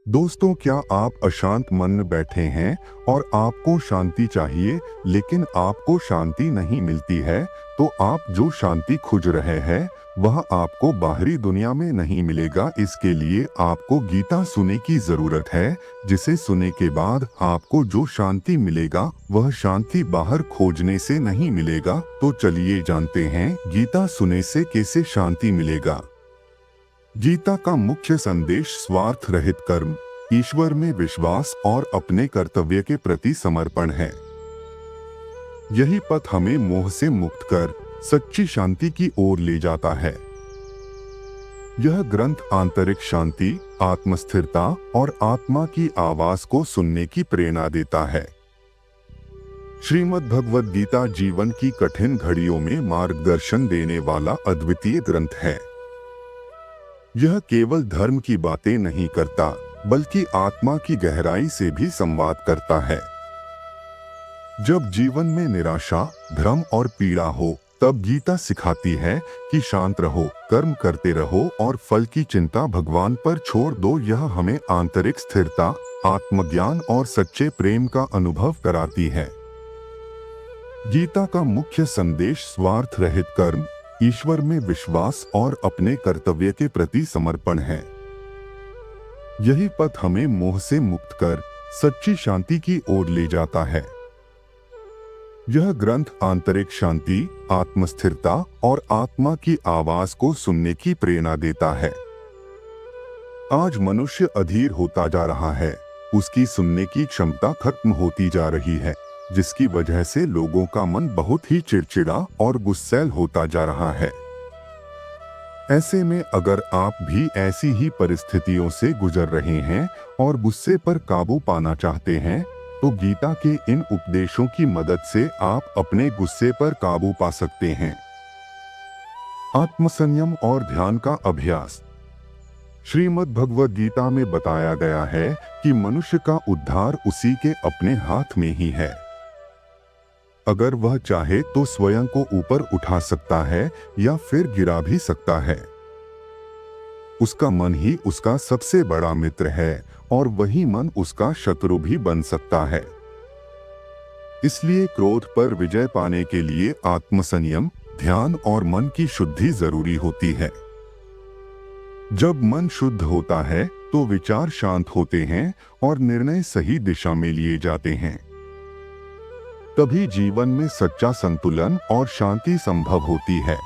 दोस्तों, क्या आप अशांत मन में बैठे हैं और आपको शांति चाहिए लेकिन आपको शांति नहीं मिलती है? तो आप जो शांति खोज रहे हैं वह आपको बाहरी दुनिया में नहीं मिलेगा। इसके लिए आपको गीता सुनने की जरूरत है, जिसे सुनने के बाद आपको जो शांति मिलेगा वह शांति बाहर खोजने से नहीं मिलेगा। तो चलिए जानते हैं गीता सुनने से कैसे शांति मिलेगा। गीता का मुख्य संदेश स्वार्थ रहित कर्म, ईश्वर में विश्वास और अपने कर्तव्य के प्रति समर्पण है। यही पथ हमें मोह से मुक्त कर सच्ची शांति की ओर ले जाता है। यह ग्रंथ आंतरिक शांति, आत्मस्थिरता और आत्मा की आवाज को सुनने की प्रेरणा देता है। श्रीमद् भगवद गीता जीवन की कठिन घड़ियों में मार्गदर्शन देने वाला अद्वितीय ग्रंथ है। यह केवल धर्म की बातें नहीं करता, बल्कि आत्मा की गहराई से भी संवाद करता है। जब जीवन में निराशा, भ्रम और पीड़ा हो, तब गीता सिखाती है कि शांत रहो, कर्म करते रहो और फल की चिंता भगवान पर छोड़ दो। यह हमें आंतरिक स्थिरता, आत्मज्ञान और सच्चे प्रेम का अनुभव कराती है। गीता का मुख्य संदेश स्वार्थ रहित कर्म, ईश्वर में विश्वास और अपने कर्तव्य के प्रति समर्पण है। यही पथ हमें मोह से मुक्त कर सच्ची शांति की ओर ले जाता है। यह ग्रंथ आंतरिक शांति, आत्मस्थिरता और आत्मा की आवाज को सुनने की प्रेरणा देता है। आज मनुष्य अधीर होता जा रहा है, उसकी सुनने की क्षमता खत्म होती जा रही है, जिसकी वजह से लोगों का मन बहुत ही चिड़चिड़ा और गुस्सैल होता जा रहा है। ऐसे में अगर आप भी ऐसी ही परिस्थितियों से गुजर रहे हैं और गुस्से पर काबू पाना चाहते हैं, तो गीता के इन उपदेशों की मदद से आप अपने गुस्से पर काबू पा सकते हैं। आत्मसंयम और ध्यान का अभ्यास। श्रीमद् भगवद गीता में बताया गया है कि मनुष्य का उद्धार उसी के अपने हाथ में ही है। अगर वह चाहे तो स्वयं को ऊपर उठा सकता है या फिर गिरा भी सकता है। उसका मन ही उसका सबसे बड़ा मित्र है और वही मन उसका शत्रु भी बन सकता है। इसलिए क्रोध पर विजय पाने के लिए आत्मसंयम, ध्यान और मन की शुद्धि जरूरी होती है। जब मन शुद्ध होता है तो विचार शांत होते हैं और निर्णय सही दिशा में लिए जाते हैं। तभी जीवन में सच्चा संतुलन और शांति संभव होती है।